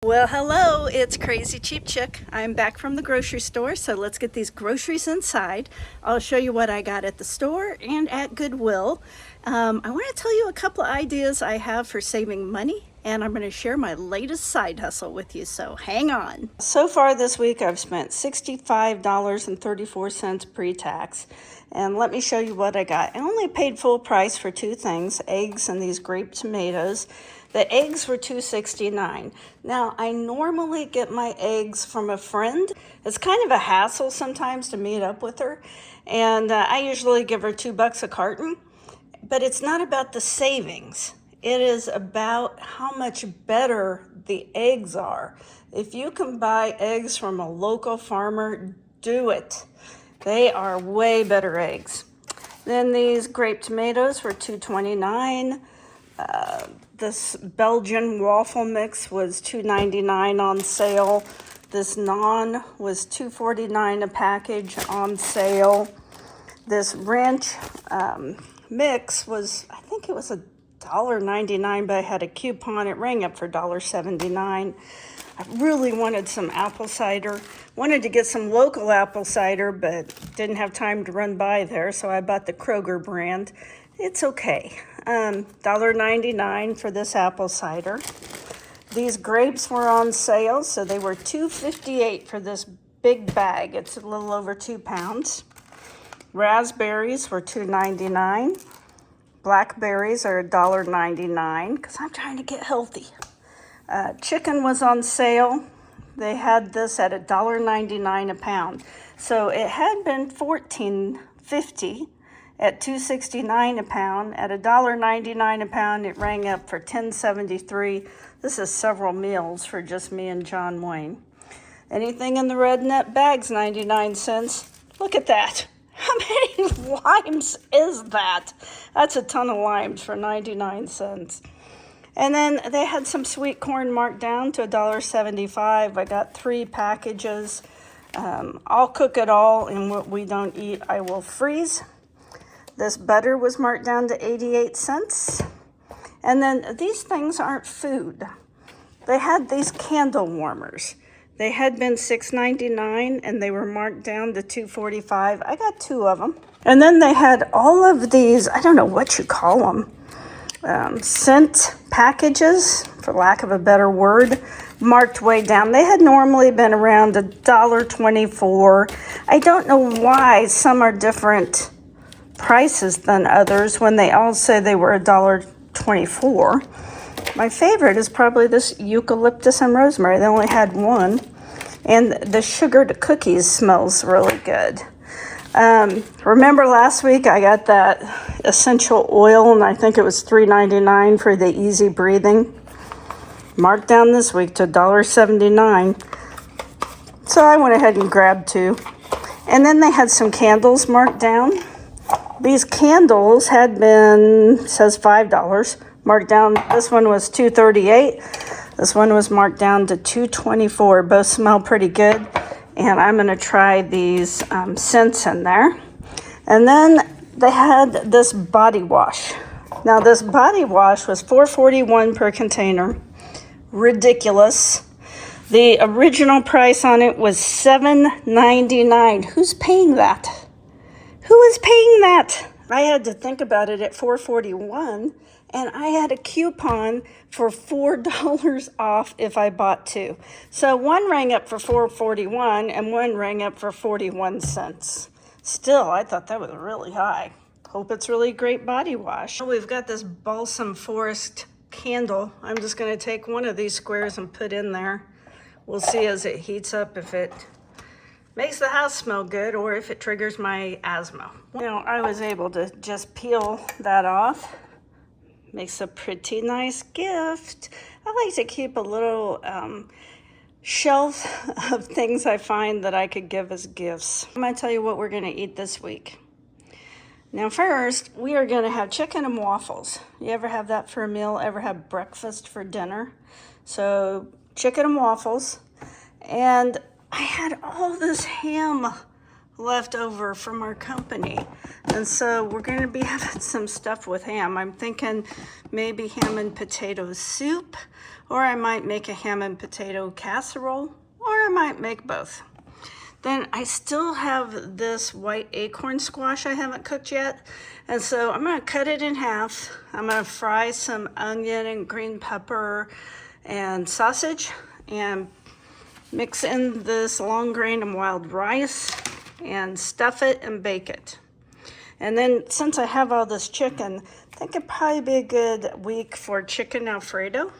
Well, hello, it's Crazy Cheap Chick. I'm back from the grocery store, so let's get these groceries inside. I'll show you what I got at the store and at Goodwill. I want to tell you a couple of ideas I have for saving money, and I'm going to share my latest side hustle with you, so hang on. So far this week, I've spent $65.34 pre-tax. And let me show you what I got. I only paid full price for two things, eggs and these grape tomatoes. The eggs were $2.69. Now, I normally get my eggs from a friend. It's kind of a hassle sometimes to meet up with her. And I usually give her $2 a carton. But it's not about the savings. It is about how much better the eggs are. If you can buy eggs from a local farmer, do it. They are way better eggs. Then these grape tomatoes were $2.29. This Belgian waffle mix was $2.99 on sale. This naan was $2.49 a package on sale. This ranch mix was, I think it was $1.99, but I had a coupon. It rang up for $1.79. I really wanted some apple cider. Wanted to get some local apple cider, but didn't have time to run by there, so I bought the Kroger brand. It's okay. $1.99 for this apple cider. These grapes were on sale, so they were $2.58 for this big bag. It's a little over 2 pounds. Raspberries were $2.99. Blackberries are $1.99 because I'm trying to get healthy. Chicken was on sale. They had this at $1.99 a pound. So it had been $14.50 at $2.69 a pound. At $1.99 a pound, it rang up for $10.73. This is several meals for just me and John Wayne. Anything in the red net bag's 99 cents. Look at that. How many limes is that? That's a ton of limes for 99 cents. And then they had some sweet corn marked down to $1.75. I got 3 packages. I'll cook it all, and what we don't eat, I will freeze. This butter was marked down to 88 cents. And then these things aren't food. They had these candle warmers. They had been $6.99, and they were marked down to $2.45. I got 2 of them. And then they had all of these, I don't know what you call them, scent packages, for lack of a better word, marked way down. They had normally been around $1.24. I don't know why some are different prices than others when they all say they were $1.24. My favorite is probably this eucalyptus and rosemary. They only had 1. And the sugared cookies smells really good. Remember last week I got that essential oil, and I think it was $3.99 for the easy breathing. Marked down this week to $1.79. So I went ahead and grabbed 2. And then they had some candles marked down. These candles had been, it says $5, marked down. This one was $2.38. This one was marked down to $2.24. Both smell pretty good. And I'm going to try these scents in there. And then they had this body wash. Now, this body wash was $4.41 per container. Ridiculous. The original price on it was $7.99. Who's paying that? Who is paying that? I had to think about it at $4.41. And I had a coupon for $4 off if I bought 2. So one rang up for $4.41 and one rang up for 41 cents. Still, I thought that was really high. Hope it's really great body wash. We've got this balsam forest candle. I'm just going to take one of these squares and put in there. We'll see as it heats up if it makes the house smell good or if it triggers my asthma. Now, I was able to just peel that off. Makes a pretty nice gift. I like to keep a little shelf of things I find that I could give as gifts. I'm going to tell you what we're going to eat this week. Now first, we are going to have chicken and waffles. You ever have that for a meal? Ever have breakfast for dinner? So chicken and waffles. And I had all this ham left over from our company. And so we're going to be having some stuff with ham. I'm thinking maybe ham and potato soup, or I might make a ham and potato casserole, or I might make both. Then I still have this white acorn squash I haven't cooked yet. And so I'm gonna cut it in half. I'm gonna fry some onion and green pepper and sausage and mix in this long grain and wild rice and stuff it and bake it. And then since I have all this chicken, I think it'd probably be a good week for chicken Alfredo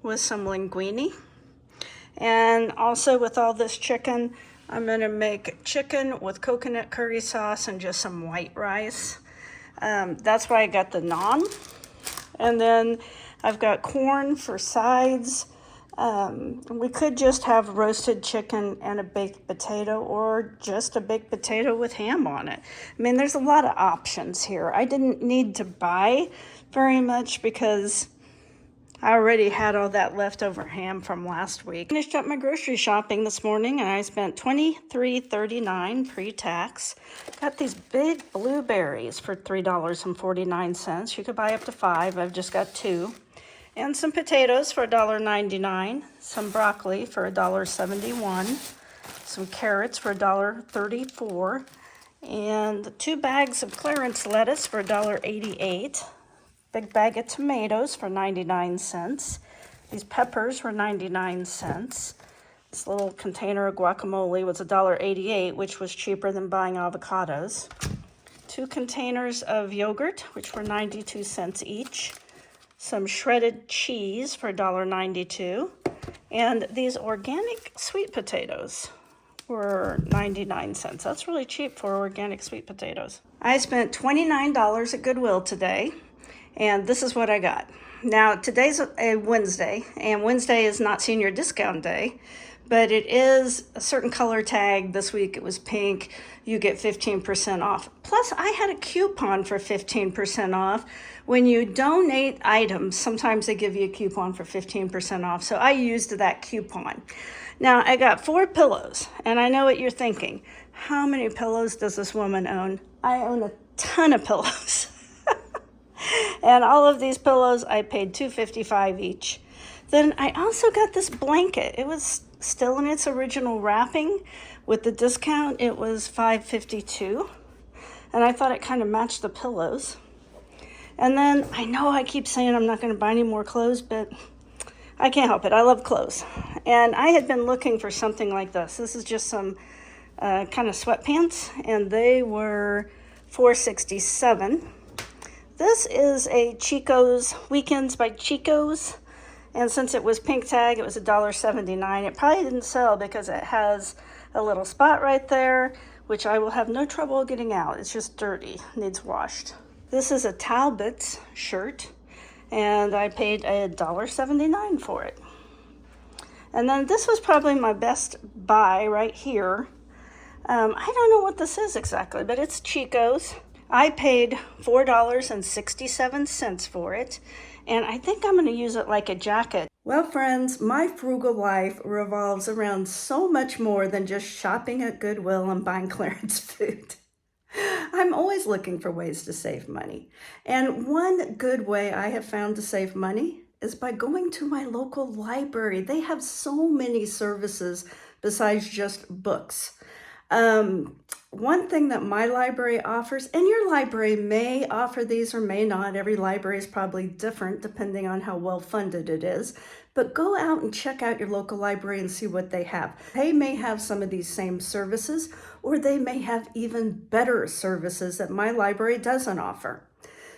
with some linguine. And also with all this chicken, I'm gonna make chicken with coconut curry sauce and just some white rice. That's why I got the naan. And then I've got corn for sides. We could just have roasted chicken and a baked potato, or just a baked potato with ham on it. I mean, there's a lot of options here. I didn't need to buy very much because I already had all that leftover ham from last week. Finished up my grocery shopping this morning and I spent $23.39 pre-tax. Got these big blueberries for $3.49. You could buy up to 5. I've just got 2. And some potatoes for $1.99. Some broccoli for $1.71. Some carrots for $1.34. And 2 bags of clearance lettuce for $1.88. Big bag of tomatoes for 99 cents. These peppers were 99 cents. This little container of guacamole was $1.88, which was cheaper than buying avocados. 2 containers of yogurt, which were 92 cents each. Some shredded cheese for $1.92. And these organic sweet potatoes were 99 cents. That's really cheap for organic sweet potatoes. I spent $29 at Goodwill today. And this is what I got. Now, today's a Wednesday, and Wednesday is not senior discount day, but it is a certain color tag. This week it was pink. You get 15% off. Plus, I had a coupon for 15% off. When you donate items, sometimes they give you a coupon for 15% off. So I used that coupon. Now, I got 4 pillows, and I know what you're thinking. How many pillows does this woman own? I own a ton of pillows. And all of these pillows, I paid $2.55 each. Then I also got this blanket. It was still in its original wrapping. With the discount, it was $5.52. And I thought it kind of matched the pillows. And then I know I keep saying I'm not going to buy any more clothes, but I can't help it. I love clothes. And I had been looking for something like this. This is just some kind of sweatpants, and they were $4.67. This is a Chico's, Weekends by Chico's, and since it was pink tag, it was $1.79. It probably didn't sell because it has a little spot right there, which I will have no trouble getting out. It's just dirty, needs washed. This is a Talbot shirt, and I paid $1.79 for it. And then this was probably my best buy right here. I don't know what this is exactly, but it's Chico's. I paid $4.67 for it, and I think I'm going to use it like a jacket. Well, friends, my frugal life revolves around so much more than just shopping at Goodwill and buying clearance food. I'm always looking for ways to save money. And one good way I have found to save money is by going to my local library. They have so many services besides just books. One thing that my library offers, and your library may offer these or may not, every library is probably different depending on how well funded it is, but go out and check out your local library and see what they have. They may have some of these same services, or they may have even better services that my library doesn't offer.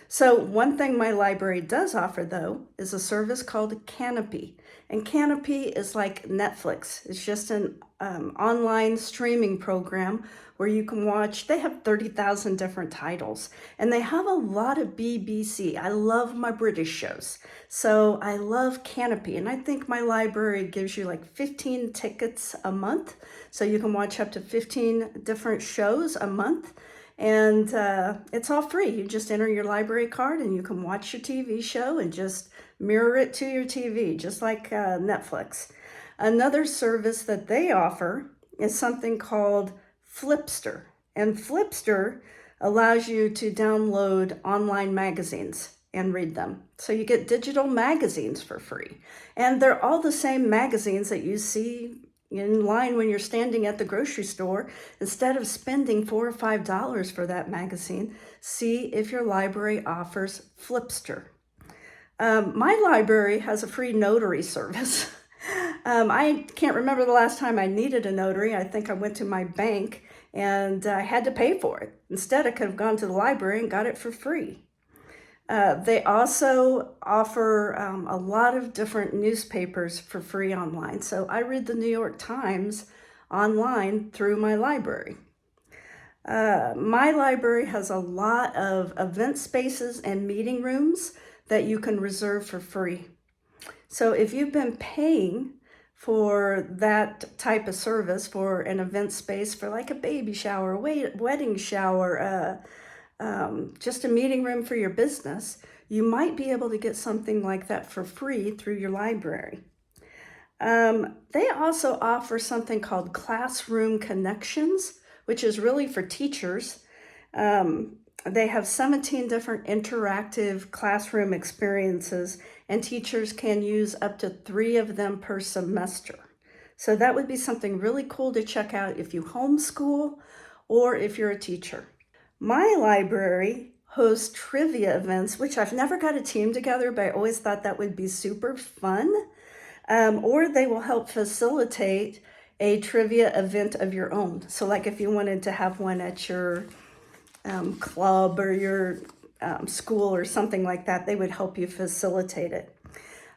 So one thing my library does offer, though, is a service called Canopy. And Canopy is like Netflix. It's just an online streaming program where you can watch. They have 30,000 different titles, and they have a lot of BBC. I love my British shows, so I love Canopy, and I think my library gives you like 15 tickets a month, so you can watch up to 15 different shows a month. And it's all free. You just enter your library card and you can watch your TV show and just mirror it to your TV, just like Netflix. Another service that they offer is something called Flipster. And Flipster allows you to download online magazines and read them. So you get digital magazines for free. And they're all the same magazines that you see in line when you're standing at the grocery store. Instead of spending $4 or $5 for that magazine, see if your library offers Flipster. My library has a free notary service. I can't remember the last time I needed a notary. I think I went to my bank and I had to pay for it. Instead, I could have gone to the library and got it for free. They also offer a lot of different newspapers for free online. So I read the New York Times online through my library. My library has a lot of event spaces and meeting rooms that you can reserve for free. So if you've been paying for that type of service, for an event space, for like a baby shower, wedding shower, just a meeting room for your business, you might be able to get something like that for free through your library. They also offer something called Classroom Connections, which is really for teachers. They have 17 different interactive classroom experiences, and teachers can use up to 3 of them per semester. So that would be something really cool to check out if you homeschool or if you're a teacher. My library hosts trivia events, which I've never got a team together, but I always thought that would be super fun. Or they will help facilitate a trivia event of your own. So like if you wanted to have one at your club or your school or something like that, they would help you facilitate it.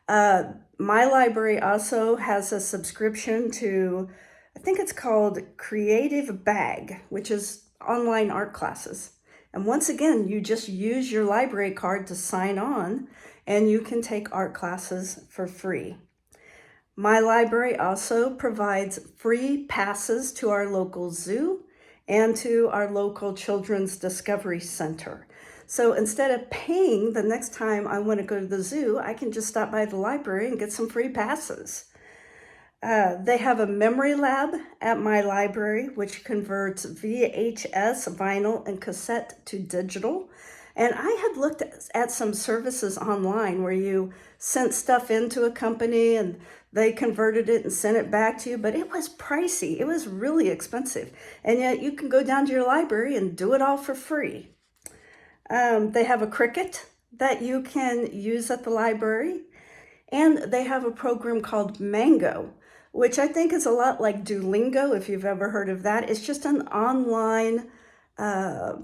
My library also has a subscription to, I think it's called Creative Bag, which is online art classes. And once again, you just use your library card to sign on and you can take art classes for free. My library also provides free passes to our local zoo and to our local Children's Discovery Center. So instead of paying the next time I want to go to the zoo, I can just stop by the library and get some free passes. They have a memory lab at my library, which converts VHS, vinyl, and cassette to digital. And I had looked at some services online where you sent stuff into a company and they converted it and sent it back to you, but it was pricey. It was really expensive. And yet you can go down to your library and do it all for free. They have a Cricut that you can use at the library. And they have a program called Mango, which I think is a lot like Duolingo, if you've ever heard of that. It's just an online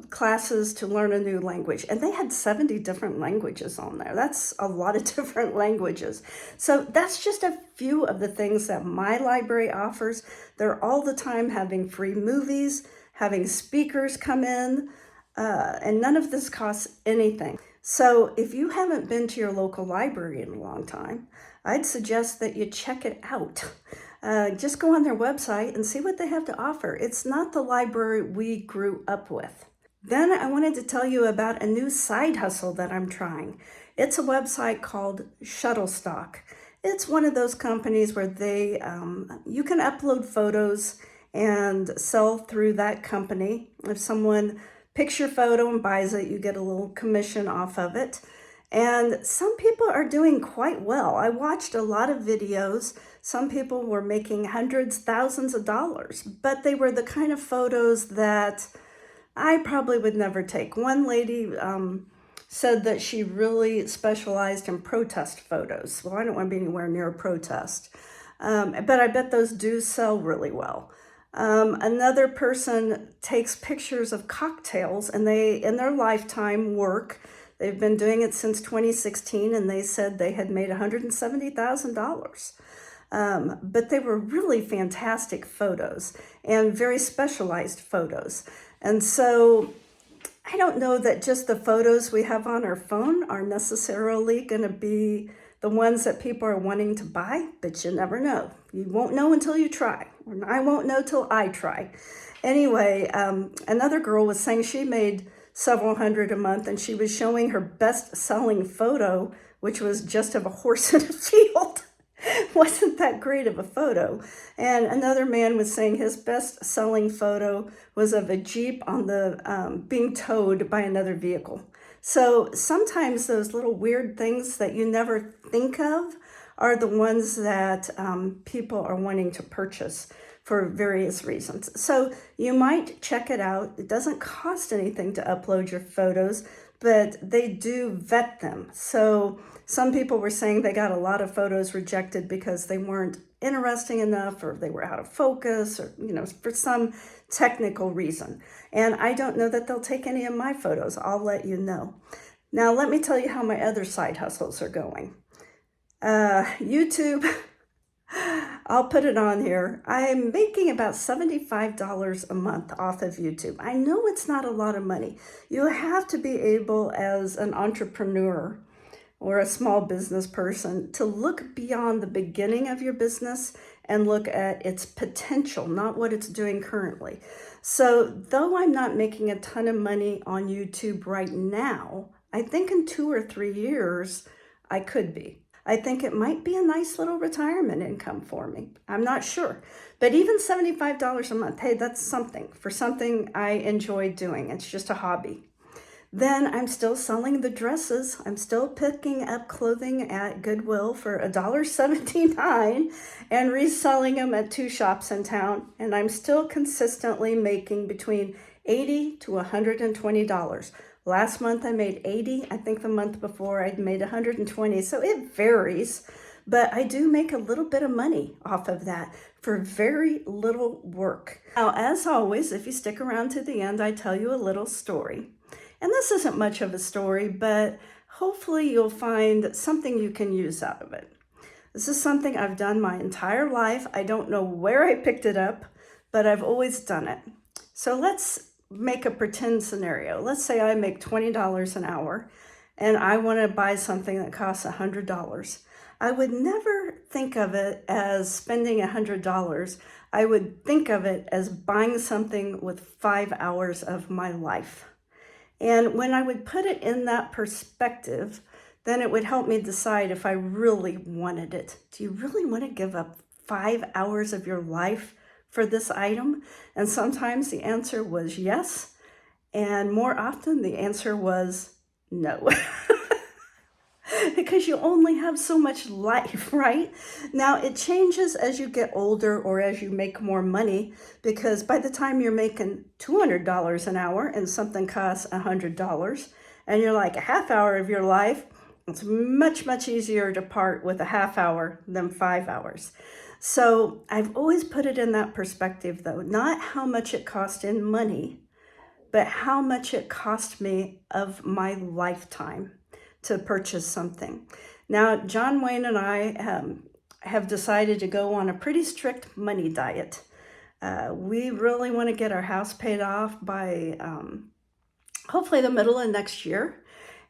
classes to learn a new language. And they had 70 different languages on there. That's a lot of different languages. So that's just a few of the things that my library offers. They're all the time having free movies, having speakers come in, and none of this costs anything. So if you haven't been to your local library in a long time, I'd suggest that you check it out. Just go on their website and see what they have to offer. It's not the library we grew up with. Then I wanted to tell you about a new side hustle that I'm trying. It's a website called Shutterstock. It's one of those companies where you can upload photos and sell through that company. If someone picks your photo and buys it, you get a little commission off of it. And some people are doing quite well. I watched a lot of videos. Some people were making hundreds, thousands of dollars, but they were the kind of photos that I probably would never take. One lady said that she really specialized in protest photos. Well, I don't want to be anywhere near a protest, but I bet those do sell really well. Another person takes pictures of cocktails, and they, in their lifetime work, they've been doing it since 2016, and they said they had made $170,000. But they were really fantastic photos and very specialized photos. And so I don't know that just the photos we have on our phone are necessarily going to be the ones that people are wanting to buy, but you never know. You won't know until you try. I won't know till I try. Anyway, another girl was saying she made several hundred a month, and she was showing her best-selling photo, which was just of a horse in a field. wasn't that great of a photo. And another man was saying his best-selling photo was of a Jeep on the being towed by another vehicle. So sometimes those little weird things that you never think of are the ones that people are wanting to purchase for various reasons. So you might check it out. It doesn't cost anything to upload your photos, but they do vet them. So some people were saying they got a lot of photos rejected because they weren't interesting enough, or they were out of focus, or for some technical reason. And I don't know that they'll take any of my photos. I'll let you know. Now let me tell you how my other side hustles are going. YouTube, I'll put it on here. I'm making about $75 a month off of YouTube. I know it's not a lot of money. You have to be able, as an entrepreneur or a small business person, to look beyond the beginning of your business and look at its potential, not what it's doing currently. So though I'm not making a ton of money on YouTube right now, I think in 2 or 3 years, I could be. I think it might be a nice little retirement income for me. I'm not sure. But even $75 a month, hey, that's something for something I enjoy doing. It's just a hobby. Then I'm still selling the dresses. I'm still picking up clothing at Goodwill for $1.79 and reselling them at 2 shops in town. And I'm still consistently making between $80 to $120. Last month I made 80. I think the month before I'd made 120. So it varies, but I do make a little bit of money off of that for very little work. Now, as always, if you stick around to the end, I tell you a little story. And this isn't much of a story, but hopefully you'll find something you can use out of it. This is something I've done my entire life. I don't know where I picked it up, but I've always done it. So let's make a pretend scenario. Let's say I make $20 an hour and I want to buy something that costs $100. I would never think of it as spending $100. I would think of it as buying something with 5 hours of my life. And when I would put it in that perspective, then it would help me decide if I really wanted it. Do you really want to give up 5 hours of your life for this item? And sometimes the answer was yes, and more often the answer was no. Because you only have so much life, right? Now, it changes as you get older or as you make more money, because by the time you're making $200 an hour and something costs $100, and you're like a half hour of your life, it's much, much easier to part with a half hour than 5 hours. So I've always put it in that perspective, though, not how much it cost in money, but how much it cost me of my lifetime to purchase something. Now, John Wayne and I have decided to go on a pretty strict money diet. We really want to get our house paid off by hopefully the middle of next year.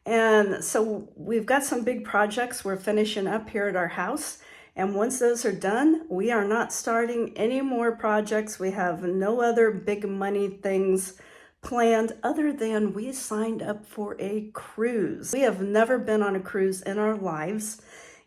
And so we've got some big projects we're finishing up here at our house. And once those are done, we are not starting any more projects. We have no other big money things planned other than we signed up for a cruise. We have never been on a cruise in our lives.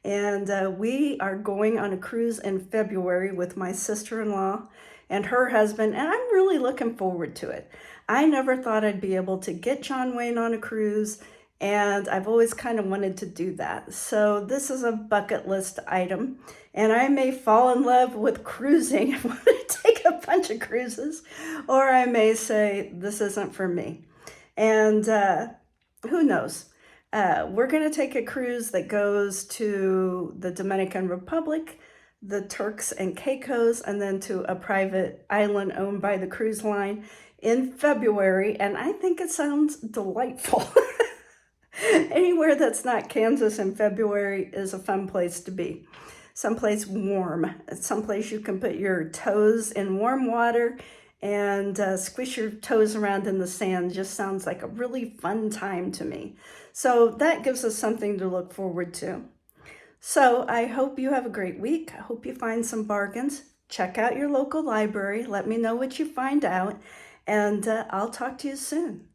And we are going on a cruise in February with my sister-in-law and her husband. And I'm really looking forward to it. I never thought I'd be able to get John Wayne on a cruise, and I've always kind of wanted to do that. So this is a bucket list item, and I may fall in love with cruising and want to take a bunch of cruises, or I may say, this isn't for me. And who knows? We're going to take a cruise that goes to the Dominican Republic, the Turks and Caicos, and then to a private island owned by the cruise line in February, and I think it sounds delightful. Anywhere that's not Kansas in February is a fun place to be. Someplace warm, someplace you can put your toes in warm water and squish your toes around in the sand. Just sounds like a really fun time to me. So that gives us something to look forward to. So I hope you have a great week. I hope you find some bargains. Check out your local library. Let me know what you find out, and I'll talk to you soon.